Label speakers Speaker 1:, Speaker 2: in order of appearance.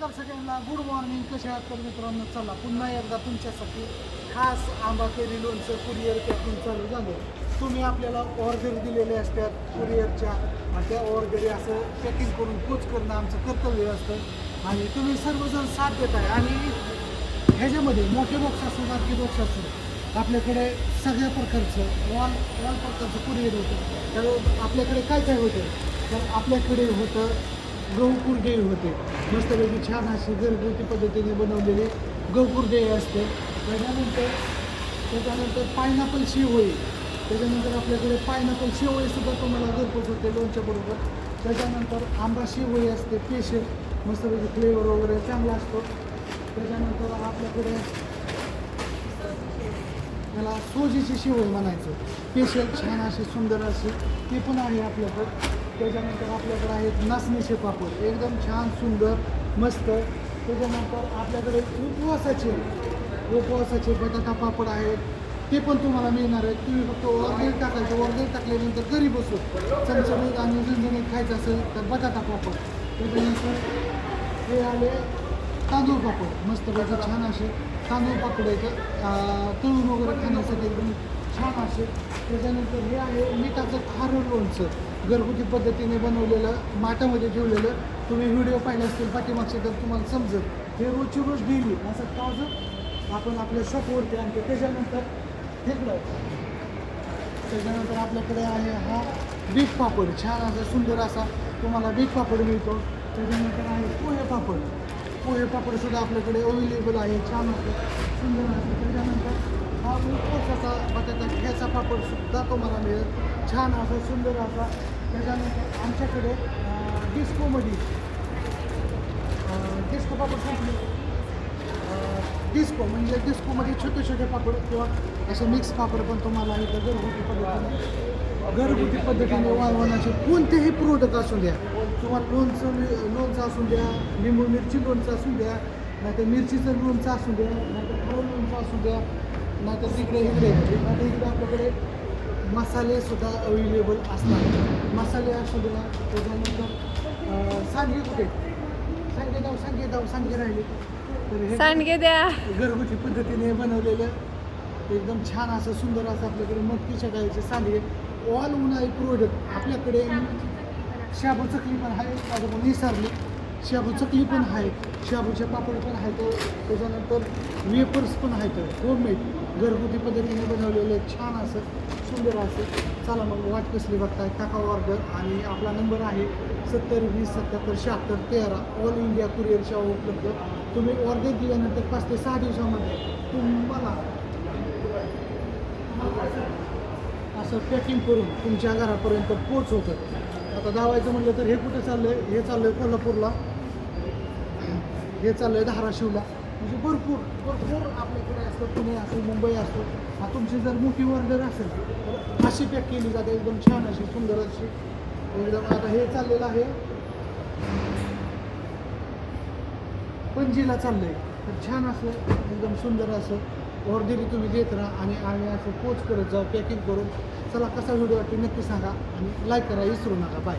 Speaker 1: नमस्कार सगळ्यांना, good morning. कसे आहात तर मित्रांनो? चला पुन्हा एकदा तुमच्यासाठी खास आंबा केरी लोणचं कुरिअर पॅकिंग चालू झालं. तुम्ही आपल्याला ऑर्डर दिलेले असतात कुरिअरच्या, आणि त्या ऑर्डरी असं पॅकिंग करून पोच करणं आमचं कर्तव्य असतं आणि तुम्ही सर्वजण साथ देत आहे. आणि ह्याच्यामध्ये मोठे बॉक्स असो बारके बॉक्स असो, आपल्याकडे सगळ्या प्रकारचं ऑल प्रकारचं कुरिअर होतं. तर आपल्याकडे काय काय होतं, तर आपल्याकडे होतं गहूकुरडे होते, मस्तपैकी छान अशी घरगुती पद्धतीने बनवलेली गहूकुरडे असते. त्याच्यानंतर पायनॅपल शेवई, त्याच्यानंतर आपल्याकडे पायनॅपल शेवईसुद्धा तुम्हाला घरपोच होते लोणच्याबरोबर. त्याच्यानंतर आंबा शेवई असते स्पेशल, मस्तपैकी फ्लेवर वगैरे चांगला असतो. त्याच्यानंतर आपल्याकडे त्याला सोजीची शेवई म्हणायचं, स्पेशल छान अशी सुंदर अशी ती पण आहे आपल्याकडं. त्याच्यानंतर आपल्याकडे आहेत नाचणीचे पापड, एकदम छान सुंदर मस्त. त्याच्यानंतर आपल्याकडे उपवासाचे बटाटा पापड आहेत, ते पण तुम्हाला मिळणार आहेत. तुम्ही फक्त ऑर्डर टाकायचे, ऑर्डर टाकल्यानंतर घरी बसून चमचमीत आणि झणझणीत खायचं असेल तर बटाटा पापड. त्याच्यानंतर हे आले तांदूळ पापड, मस्तपैकी छान असे तांदूळ पापड आहेत, तळून वगैरे खाण्यासाठी एकदम छान असे. त्याच्यानंतर हे आहे मिठाचं खारं लोणचं, घरगुती पद्धतीने बनवलेलं, माठामध्ये ठेवलेलं. तुम्ही व्हिडिओ पाहिले असतील पाठीमागचे तर तुम्हाला समजेल. हे रोजची रोज डेली असं ताजं आपण आपल्या शॉपवरती आणतो. त्याच्यानंतर आपल्याकडे आहे हा बीट पापड, छान असा सुंदर असा तुम्हाला बीट पापड मिळतो. त्याच्यानंतर आहे पोहे पापडसुद्धा आपल्याकडे अवेलेबल आहे, छान असं सुंदर असं. त्याच्यानंतर हा उपवासाचा बटाटा ठ्याचा पापडसुद्धा तुम्हाला मिळेल, छान असा सुंदर असा. त्याच्यानंतर आमच्याकडे डिस्कोमध्ये डिस्को पापड संपले, डिस्कोमध्ये छोटे छोटे पापड किंवा असे मिक्स पापड पण तुम्हाला इथं घरगुती पद्धतीने वाळवण्याचे कोणतेही प्रोडक्ट असू द्या, किंवा लोणचं असू द्या, लिंबू मिरची लोणचं असू द्या, नाहीतर मिरचीचं लोणचं असू द्या, नाहीतर फळ लोणचं असू द्या, नाहीतर इकडे आपल्याकडे मसालेसुद्धा अवेलेबल असतात. मसाले असू द्या. त्याच्यानंतर सांगे राहिले तर हे
Speaker 2: सांडगे द्या.
Speaker 1: घरगुती पद्धतीने बनवलेलं एकदम छान असं सुंदर असं आपल्याकडे मटकीच्या डाळीचे सांडगे, ऑल उन्हाळी प्रोडक्ट आपल्याकडे. शाबू चकली पण आहे, माझ्याकडून विसरली, शाबू चकली पण आहे, शाबूचे पापड पण आहेत. त्याच्यानंतर वेपर्स पण आहेत, होममेड घरगुती पद्धतीने बनवलेले छान असं सुंदर असं. चला मग वाट कसली बघताय, टाका ऑर्डर. आणि आपला नंबर आहे 7020777613, ऑल इंडिया कुरिअर सेवा उपलब्ध. तुम्ही ऑर्डर दिल्यानंतर 5 ते 6 दिवसामध्ये तुम्हाला असं पॅकिंग करून तुमच्या घरापर्यंत पोच होतं. आता धावायचं म्हटलं तर हे कुठं चाललं आहे, हे चाललं आहे कोल्हापूरला, हे चाललं आहे धाराशिवला, म्हणजे भरपूर आपल्याकडे असतं. पुणे असो, मुंबई असो. तुमची जर मोठी ऑर्डर असेल तर अशी पॅक केली जाते, एकदम छान अशी सुंदर अशी एकदम. आता हे चाललेलं आहे पणजीला चाललं आहे, तर छान असं एकदम सुंदर असं ऑर्डरी तुम्ही देत राहा आणि आम्ही असं पोच करत जाऊ पॅकिंग करून. चला कसा व्हिडिओ वाटतो नक्की सांगा आणि लाईक करा विसरू नका. बाय.